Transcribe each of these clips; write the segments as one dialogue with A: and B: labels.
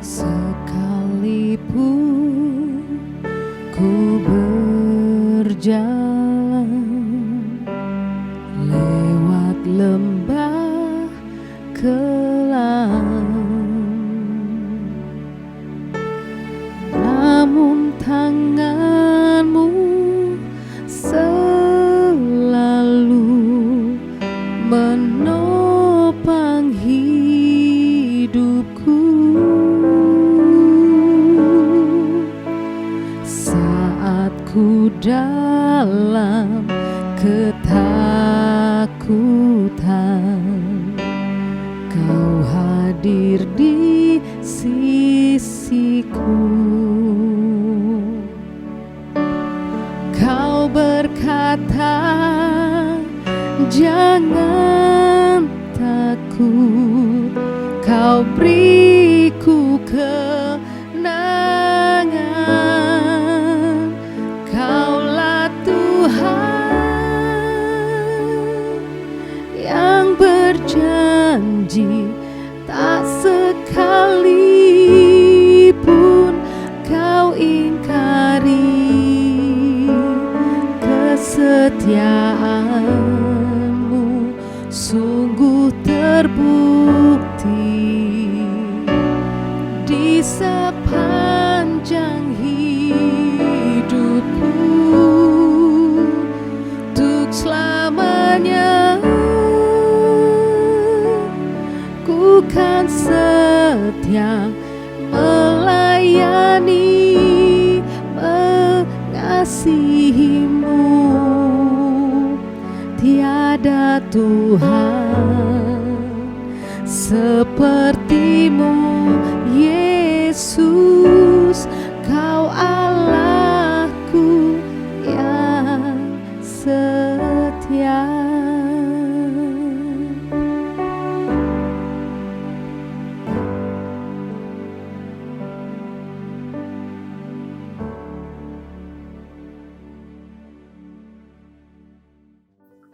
A: Sekalipun ku berjalan lewat lembah kelam, namun tangan-Mu selalu menopang hidupku. Saat ku dalam ketakutan, Kau hadir di sisiku. Kau berkata, jangan takut, Kau beriku kenangan. Kaulah Tuhan yang berjanji, tak sekalipun Kau ingkari. Kesetiaan-Mu sungguh terbukti di sepanjang hidupku. Untuk selamanya ku kan setia melayani, mengasihi-Mu. Tiada Tuhan seperti-Mu, Yesus. Kau Allahku yang setia.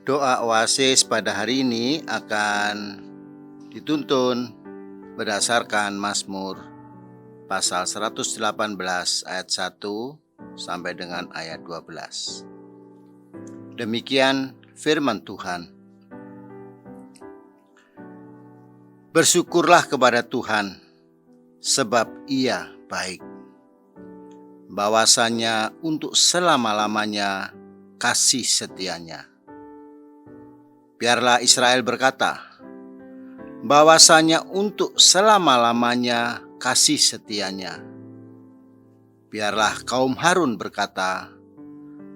B: Doa oasis pada hari ini akan dituntun berdasarkan Mazmur pasal 118 ayat 1 sampai dengan ayat 12. Demikian firman Tuhan. Bersyukurlah kepada Tuhan, sebab Ia baik. Bahwasanya untuk selama-lamanya kasih setianya. Biarlah Israel berkata, bahwasanya untuk selama-lamanya kasih setianya. Biarlah kaum Harun berkata,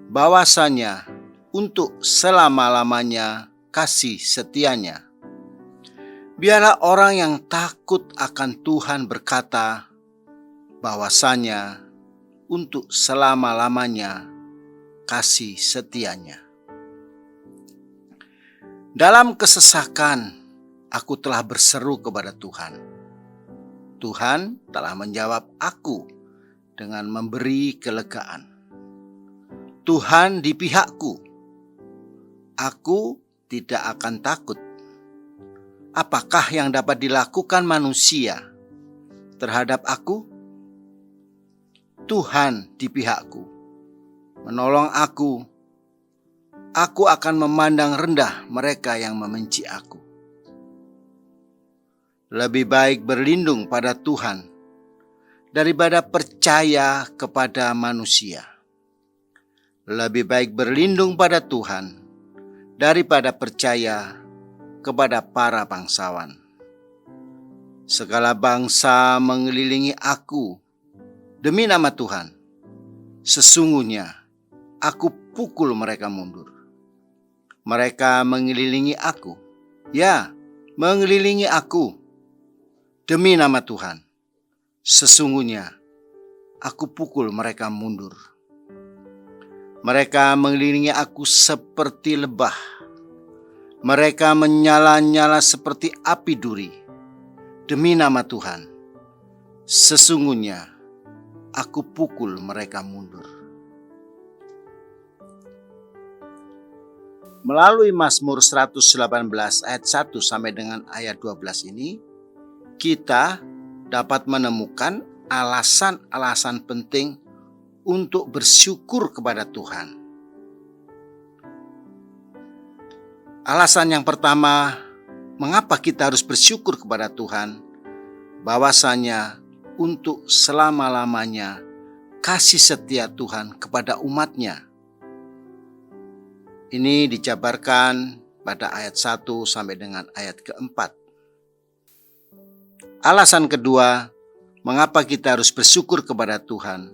B: bahwasanya untuk selama-lamanya kasih setianya. Biarlah orang yang takut akan Tuhan berkata, bahwasanya untuk selama-lamanya kasih setianya. Dalam kesesakan, aku telah berseru kepada Tuhan. Tuhan telah menjawab aku dengan memberi kelegaan. Tuhan di pihakku. Aku tidak akan takut. Apakah yang dapat dilakukan manusia terhadap aku? Tuhan di pihakku, menolong aku. Aku akan memandang rendah mereka yang membenci aku. Lebih baik berlindung pada Tuhan daripada percaya kepada manusia. Lebih baik berlindung pada Tuhan daripada percaya kepada para bangsawan. Segala bangsa mengelilingi aku demi nama Tuhan. Sesungguhnya aku pukul mereka mundur. Mereka mengelilingi aku, ya, mengelilingi aku demi nama Tuhan. Sesungguhnya aku pukul mereka mundur. Mereka mengelilingi aku seperti lebah. Mereka menyala-nyala seperti api duri demi nama Tuhan. Sesungguhnya aku pukul mereka mundur. Melalui Mazmur 118 ayat 1 sampai dengan ayat 12 ini, kita dapat menemukan alasan-alasan penting untuk bersyukur kepada Tuhan. Alasan yang pertama, mengapa kita harus bersyukur kepada Tuhan? Bahwasanya untuk selama-lamanya kasih setia Tuhan kepada umat-Nya. Ini dijabarkan pada ayat 1 sampai dengan ayat keempat. Alasan kedua, mengapa kita harus bersyukur kepada Tuhan?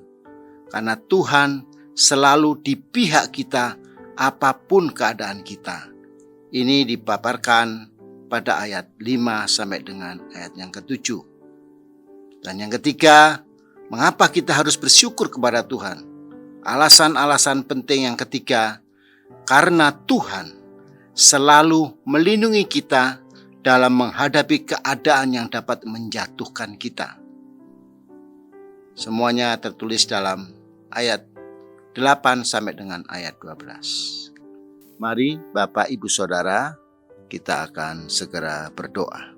B: Karena Tuhan selalu di pihak kita apapun keadaan kita. Ini dipaparkan pada ayat 5 sampai dengan ayat yang ke-7. Dan yang ketiga, mengapa kita harus bersyukur kepada Tuhan? Alasan-alasan penting yang ketiga, karena Tuhan selalu melindungi kita dalam menghadapi keadaan yang dapat menjatuhkan kita. Semuanya tertulis dalam ayat 8 sampai dengan ayat 12. Mari Bapak Ibu Saudara, kita akan segera berdoa.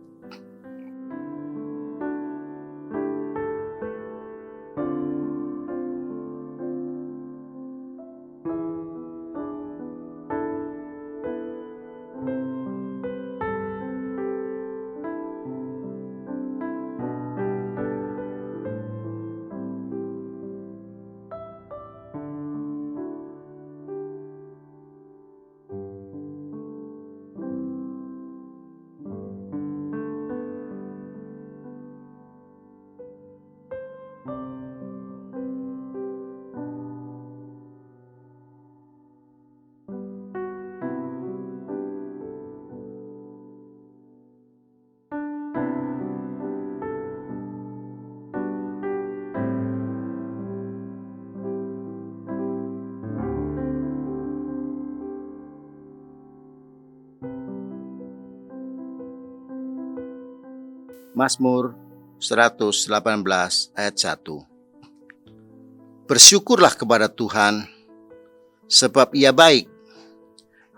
B: Mazmur 118 ayat 1. Bersyukurlah kepada Tuhan, sebab Ia baik,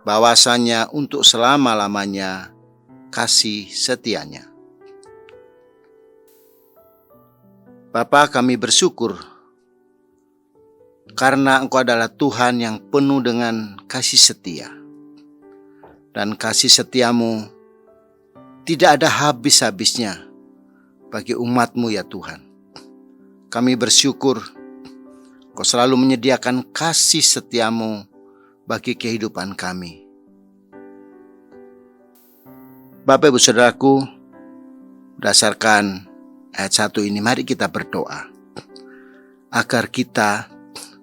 B: bahwasanya untuk selama-lamanya kasih setianya. Bapa, kami bersyukur karena Engkau adalah Tuhan yang penuh dengan kasih setia. Dan kasih setiamu tidak ada habis-habisnya bagi umat-Mu ya Tuhan. Kami bersyukur Kau selalu menyediakan kasih setiamu bagi kehidupan kami. Bapak Ibu Saudaraku, berdasarkan ayat 1 ini mari kita berdoa agar kita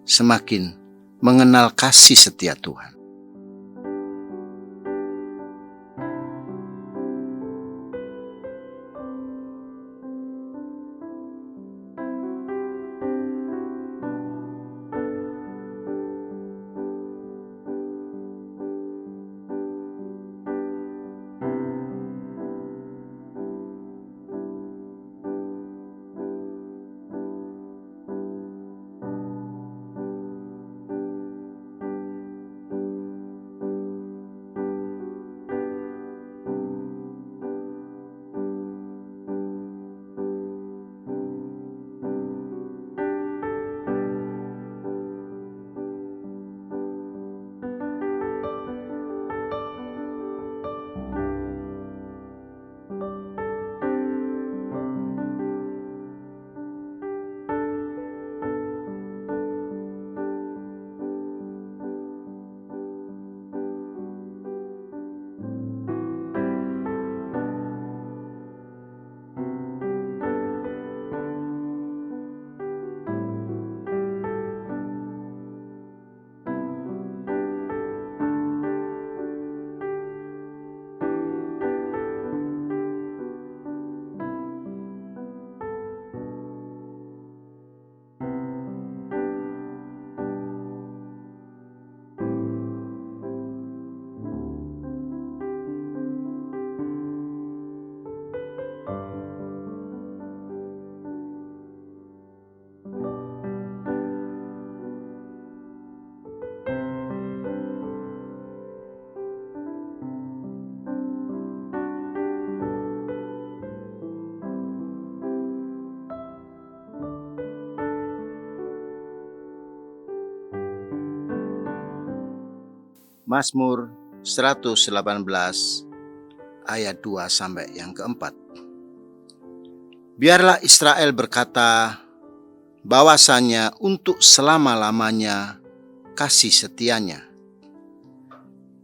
B: semakin mengenal kasih setia Tuhan. Mazmur 118 ayat 2 sampai yang keempat. Biarlah Israel berkata bahwasanya untuk selama-lamanya kasih setianya.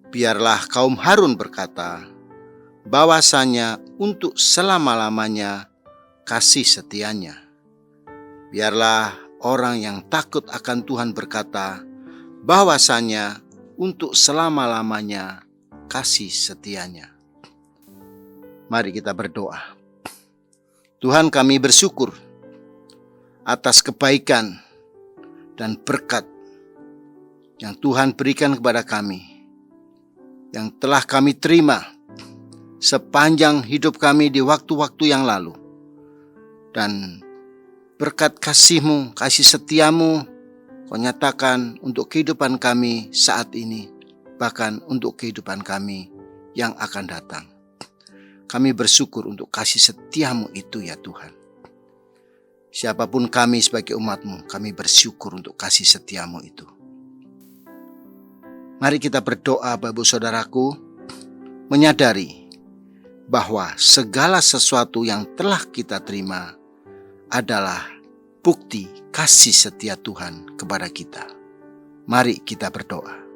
B: Biarlah kaum Harun berkata bahwasanya untuk selama-lamanya kasih setianya. Biarlah orang yang takut akan Tuhan berkata bahwasanya untuk selama-lamanya kasih setianya. Mari kita berdoa. Tuhan, kami bersyukur atas kebaikan dan berkat yang Tuhan berikan kepada kami, yang telah kami terima sepanjang hidup kami di waktu-waktu yang lalu. Dan berkat kasih-Mu, kasih setiamu, Kau nyatakan untuk kehidupan kami saat ini, bahkan untuk kehidupan kami yang akan datang. Kami bersyukur untuk kasih setiamu itu ya Tuhan. Siapapun kami sebagai umat-Mu, kami bersyukur untuk kasih setiamu itu. Mari kita berdoa Bapak Ibu Saudaraku, menyadari bahwa segala sesuatu yang telah kita terima adalah bukti kasih setia Tuhan kepada kita. Mari kita berdoa.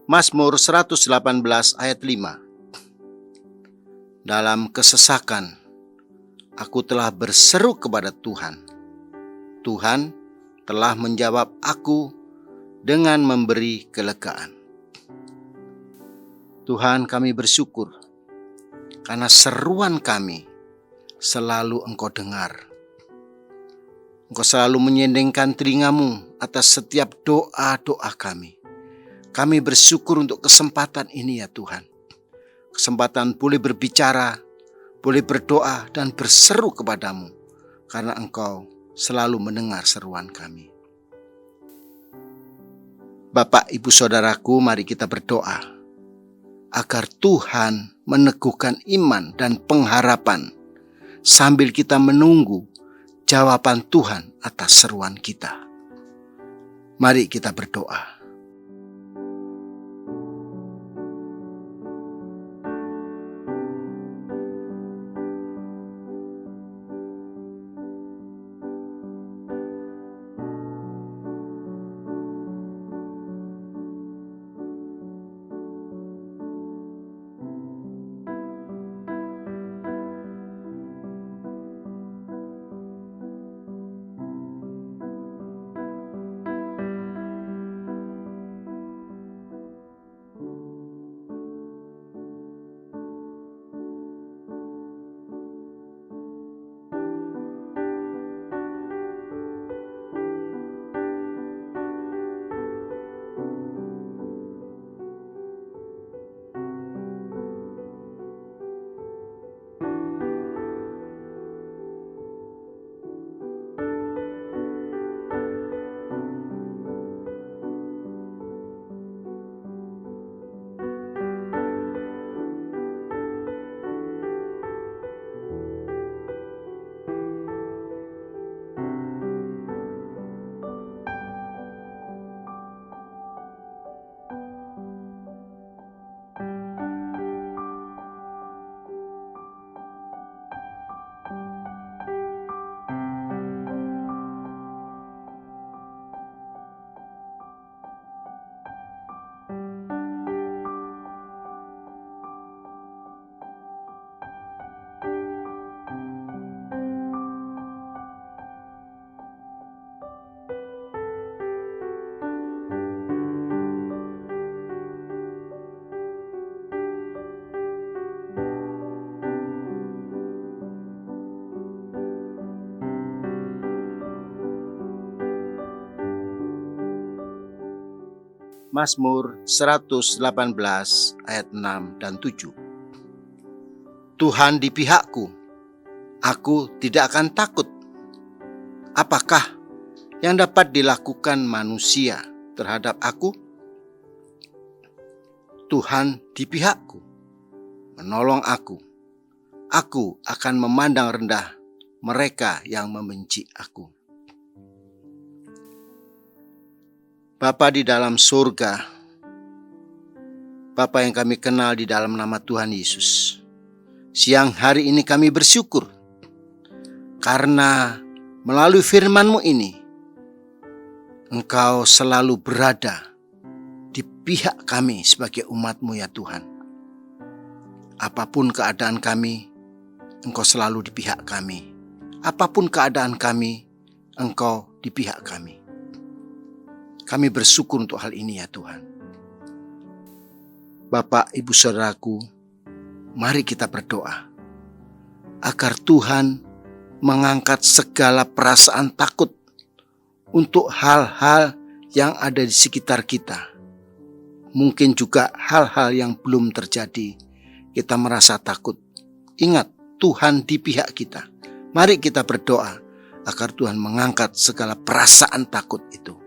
B: Mazmur 118 ayat 5. Dalam kesesakan, aku telah berseru kepada Tuhan. Tuhan telah menjawab aku dengan memberi kelegaan. Tuhan, kami bersyukur karena seruan kami selalu Engkau dengar. Engkau selalu menyendengkan telingamu atas setiap doa-doa kami. Kami bersyukur untuk kesempatan ini ya Tuhan. Kesempatan boleh berbicara, boleh berdoa dan berseru kepadamu. Karena Engkau selalu mendengar seruan kami. Bapak, Ibu, Saudaraku, mari kita berdoa. Agar Tuhan meneguhkan iman dan pengharapan. Sambil kita menunggu jawaban Tuhan atas seruan kita. Mari kita berdoa. Mazmur 118 ayat 6 dan 7. Tuhan di pihakku, aku tidak akan takut. Apakah yang dapat dilakukan manusia terhadap aku? Tuhan di pihakku, menolong aku. Aku akan memandang rendah mereka yang membenci aku. Bapa di dalam surga, Bapa yang kami kenal di dalam nama Tuhan Yesus, siang hari ini kami bersyukur karena melalui firman-Mu ini, Engkau selalu berada di pihak kami sebagai umat-Mu ya Tuhan. Apapun keadaan kami, Engkau selalu di pihak kami. Apapun keadaan kami, Engkau di pihak kami. Kami bersyukur untuk hal ini ya Tuhan. Bapak, Ibu, Saudaraku, mari kita berdoa agar Tuhan mengangkat segala perasaan takut untuk hal-hal yang ada di sekitar kita. Mungkin juga hal-hal yang belum terjadi, kita merasa takut. Ingat, Tuhan di pihak kita. Mari kita berdoa agar Tuhan mengangkat segala perasaan takut itu.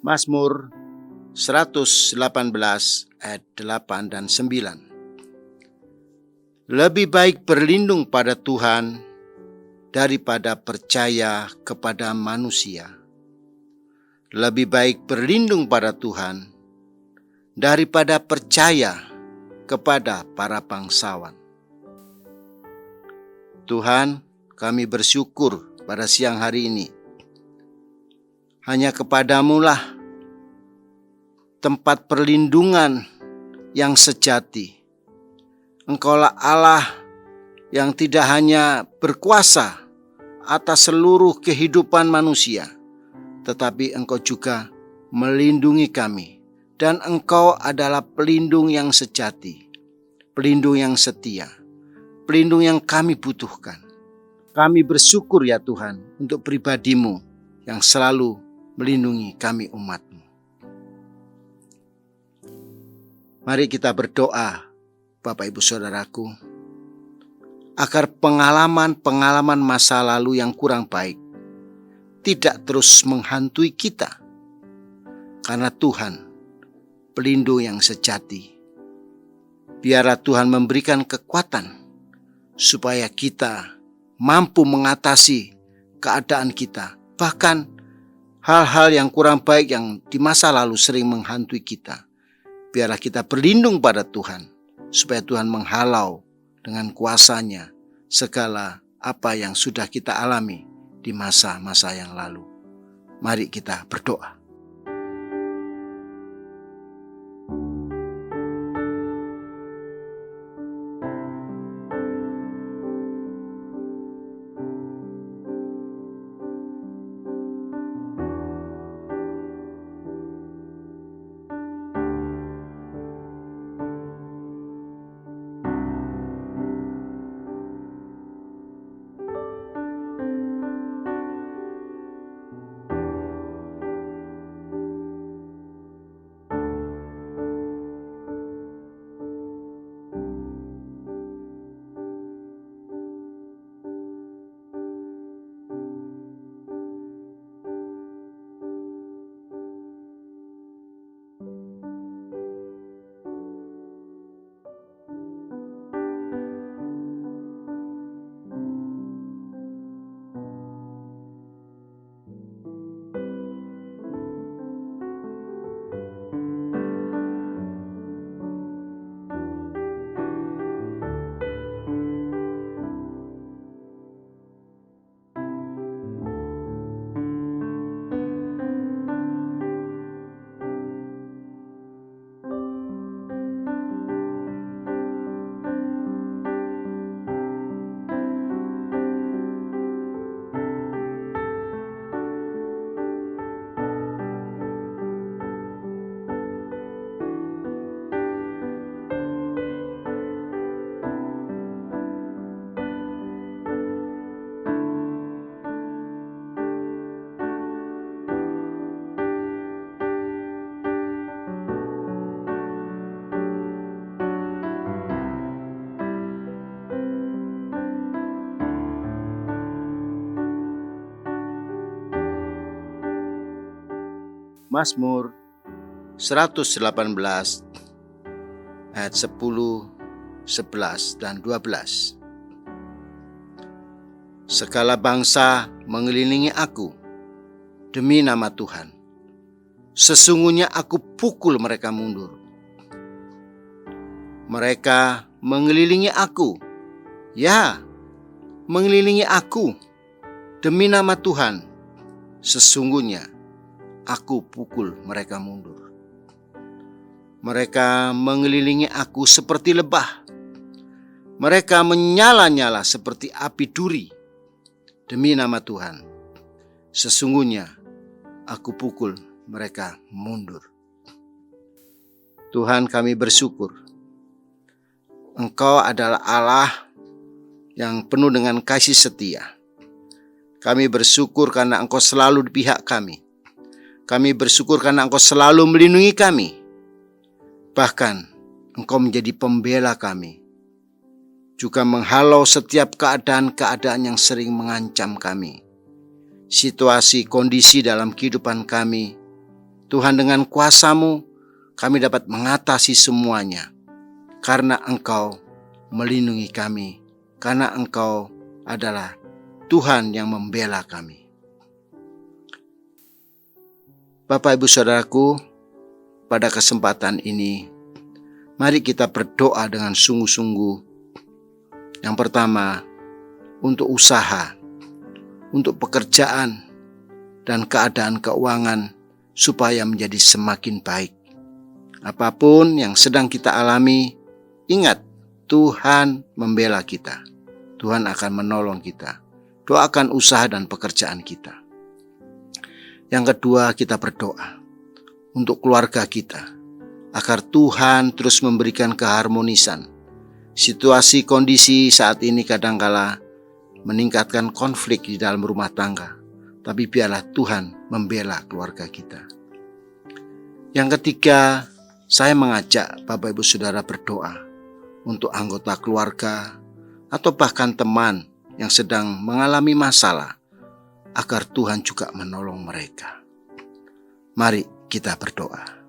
B: Mazmur 118 ayat 8 dan 9. Lebih baik berlindung pada Tuhan daripada percaya kepada manusia. Lebih baik berlindung pada Tuhan daripada percaya kepada para bangsawan. Tuhan, kami bersyukur pada siang hari ini. Hanya kepadamu lah tempat perlindungan yang sejati. Engkaulah Allah yang tidak hanya berkuasa atas seluruh kehidupan manusia, tetapi Engkau juga melindungi kami. Dan Engkau adalah pelindung yang sejati, pelindung yang setia, pelindung yang kami butuhkan. Kami bersyukur ya Tuhan untuk pribadi-Mu yang selalu melindungi kami umat-Mu. Mari kita berdoa, Bapak Ibu Saudaraku, agar pengalaman-pengalaman masa lalu yang kurang baik tidak terus menghantui kita. Karena Tuhan, pelindung yang sejati. Biarlah Tuhan memberikan kekuatan supaya kita mampu mengatasi keadaan kita. Bahkan hal-hal yang kurang baik yang di masa lalu sering menghantui kita. Biarlah kita berlindung pada Tuhan, supaya Tuhan menghalau dengan kuasa-Nya segala apa yang sudah kita alami di masa-masa yang lalu. Mari kita berdoa. Mazmur 118 ayat 10, 11, dan 12. Segala bangsa mengelilingi aku demi nama Tuhan. Sesungguhnya aku pukul mereka mundur. Mereka mengelilingi aku, ya, mengelilingi aku demi nama Tuhan. Sesungguhnya aku pukul mereka mundur. Mereka mengelilingi aku seperti lebah. Mereka menyala-nyala seperti api duri demi nama Tuhan. Sesungguhnya aku pukul mereka mundur. Tuhan, kami bersyukur Engkau adalah Allah yang penuh dengan kasih setia. Kami bersyukur karena Engkau selalu di pihak kami. Kami bersyukur karena Engkau selalu melindungi kami. Bahkan Engkau menjadi pembela kami, juga menghalau setiap keadaan-keadaan yang sering mengancam kami. Situasi, kondisi dalam kehidupan kami, Tuhan, dengan kuasa-Mu kami dapat mengatasi semuanya. Karena Engkau melindungi kami, karena Engkau adalah Tuhan yang membela kami. Bapak, Ibu, Saudaraku, pada kesempatan ini, mari kita berdoa dengan sungguh-sungguh. Yang pertama, untuk usaha, untuk pekerjaan, dan keadaan keuangan supaya menjadi semakin baik. Apapun yang sedang kita alami, ingat, Tuhan membela kita. Tuhan akan menolong kita. Doakan usaha dan pekerjaan kita. Yang kedua, kita berdoa untuk keluarga kita, agar Tuhan terus memberikan keharmonisan. Situasi kondisi saat ini kadangkala meningkatkan konflik di dalam rumah tangga, tapi biarlah Tuhan membela keluarga kita. Yang ketiga, saya mengajak Bapak Ibu Saudara berdoa untuk anggota keluarga atau bahkan teman yang sedang mengalami masalah, agar Tuhan juga menolong mereka. Mari kita berdoa.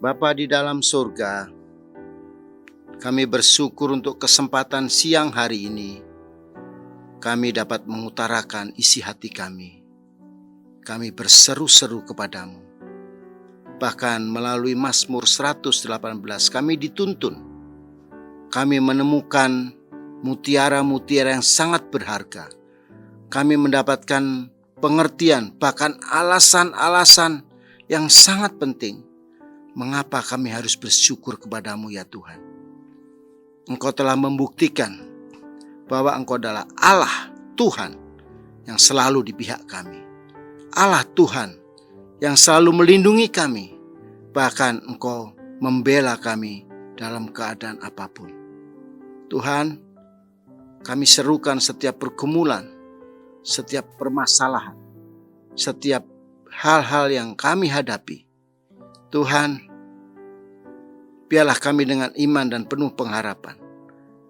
B: Bapa di dalam surga, kami bersyukur untuk kesempatan siang hari ini. Kami dapat mengutarakan isi hati kami. Kami berseru-seru kepadamu. Bahkan melalui Mazmur 118 kami dituntun. Kami menemukan mutiara-mutiara yang sangat berharga. Kami mendapatkan pengertian, bahkan alasan-alasan yang sangat penting. Mengapa kami harus bersyukur kepadamu ya Tuhan? Engkau telah membuktikan bahwa Engkau adalah Allah Tuhan yang selalu di pihak kami. Allah Tuhan yang selalu melindungi kami. Bahkan Engkau membela kami dalam keadaan apapun. Tuhan, kami serukan setiap pergumulan, setiap permasalahan, setiap hal-hal yang kami hadapi. Tuhan, biarlah kami dengan iman dan penuh pengharapan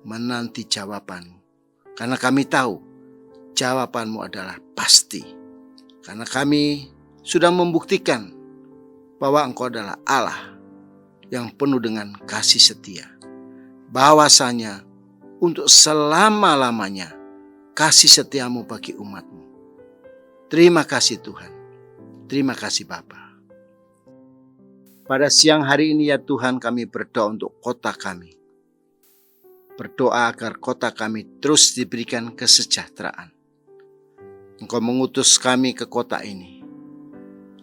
B: menanti jawaban-Mu. Karena kami tahu jawaban-Mu adalah pasti. Karena kami sudah membuktikan bahwa Engkau adalah Allah yang penuh dengan kasih setia. Bahwasanya untuk selama-lamanya kasih setiamu bagi umat-Mu. Terima kasih Tuhan. Terima kasih Bapa. Pada siang hari ini ya Tuhan, kami berdoa untuk kota kami. Berdoa agar kota kami terus diberikan kesejahteraan. Engkau mengutus kami ke kota ini.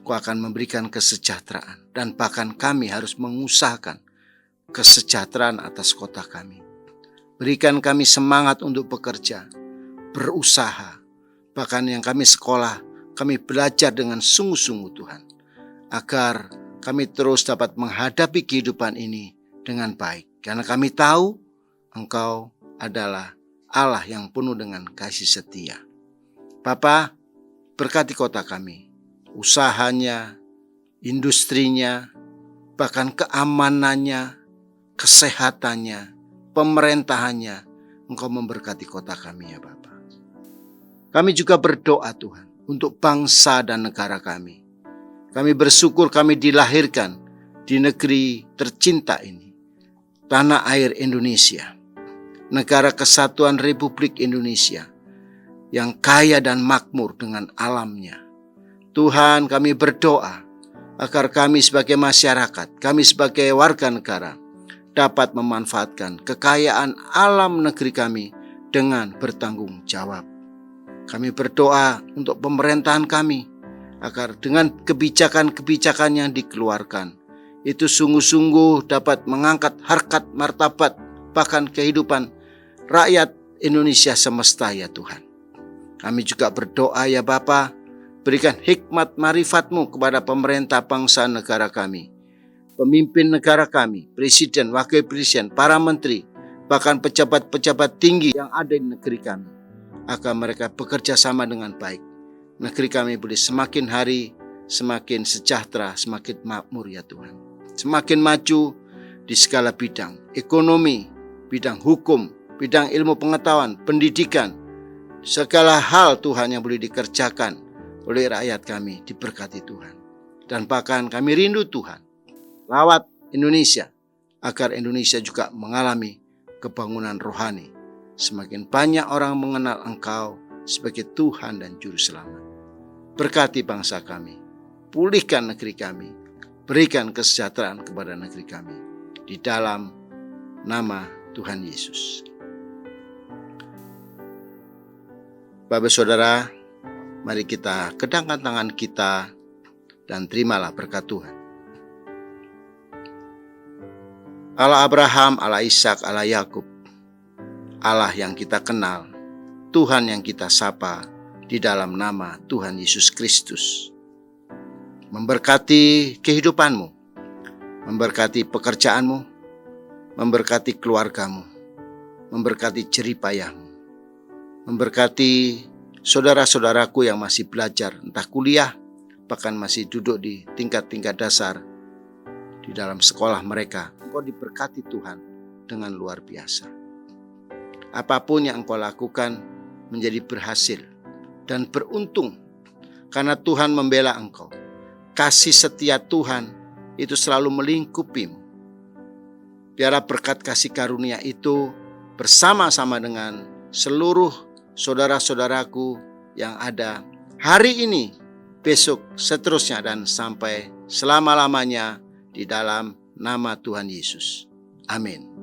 B: Engkau akan memberikan kesejahteraan. Dan bahkan kami harus mengusahakan kesejahteraan atas kota kami. Berikan kami semangat untuk bekerja, berusaha. Bahkan yang kami sekolah, kami belajar dengan sungguh-sungguh Tuhan. Agar kami terus dapat menghadapi kehidupan ini dengan baik. Karena kami tahu Engkau adalah Allah yang penuh dengan kasih setia. Bapa, berkati kota kami, usahanya, industrinya, bahkan keamanannya, kesehatannya, pemerintahannya. Engkau memberkati kota kami ya Bapa. Kami juga berdoa Tuhan untuk bangsa dan negara kami. Kami bersyukur kami dilahirkan di negeri tercinta ini, tanah air Indonesia, negara kesatuan Republik Indonesia yang kaya dan makmur dengan alamnya. Tuhan, kami berdoa agar kami sebagai masyarakat, kami sebagai warga negara dapat memanfaatkan kekayaan alam negeri kami dengan bertanggung jawab. Kami berdoa untuk pemerintahan kami, agar dengan kebijakan-kebijakan yang dikeluarkan, itu sungguh-sungguh dapat mengangkat harkat martabat, bahkan kehidupan rakyat Indonesia semesta ya Tuhan. Kami juga berdoa ya Bapa, berikan hikmat marifat-Mu kepada pemerintah bangsa negara kami, pemimpin negara kami, presiden, wakil presiden, para menteri, bahkan pejabat-pejabat tinggi yang ada di negeri kami, agar mereka bekerja sama dengan baik. Negeri kami boleh semakin hari semakin sejahtera, semakin makmur ya Tuhan. Semakin maju di segala bidang, ekonomi, bidang hukum, bidang ilmu pengetahuan, pendidikan. Segala hal Tuhan yang boleh dikerjakan oleh rakyat kami diberkati Tuhan. Dan bahkan kami rindu Tuhan, lawat Indonesia, agar Indonesia juga mengalami kebangunan rohani. Semakin banyak orang mengenal Engkau sebagai Tuhan dan Juru Selamat. Berkati bangsa kami, pulihkan negeri kami, berikan kesejahteraan kepada negeri kami. Di dalam nama Tuhan Yesus. Bapak Saudara, mari kita kedangkan tangan kita dan terimalah berkat Tuhan. Allah Abraham, Allah Ishak, Allah Yakub, Allah yang kita kenal, Tuhan yang kita sapa, di dalam nama Tuhan Yesus Kristus. Memberkati kehidupanmu, memberkati pekerjaanmu, memberkati keluargamu, memberkati jeripayahmu, memberkati saudara-saudaraku yang masih belajar, entah kuliah, bahkan masih duduk di tingkat-tingkat dasar di dalam sekolah mereka. Engkau diberkati Tuhan dengan luar biasa. Apapun yang engkau lakukan menjadi berhasil dan beruntung, karena Tuhan membela engkau. Kasih setia Tuhan itu selalu melingkupimu. Biarlah berkat kasih karunia itu bersama-sama dengan seluruh saudara-saudaraku yang ada hari ini, besok, seterusnya, dan sampai selama-lamanya di dalam nama Tuhan Yesus. Amin.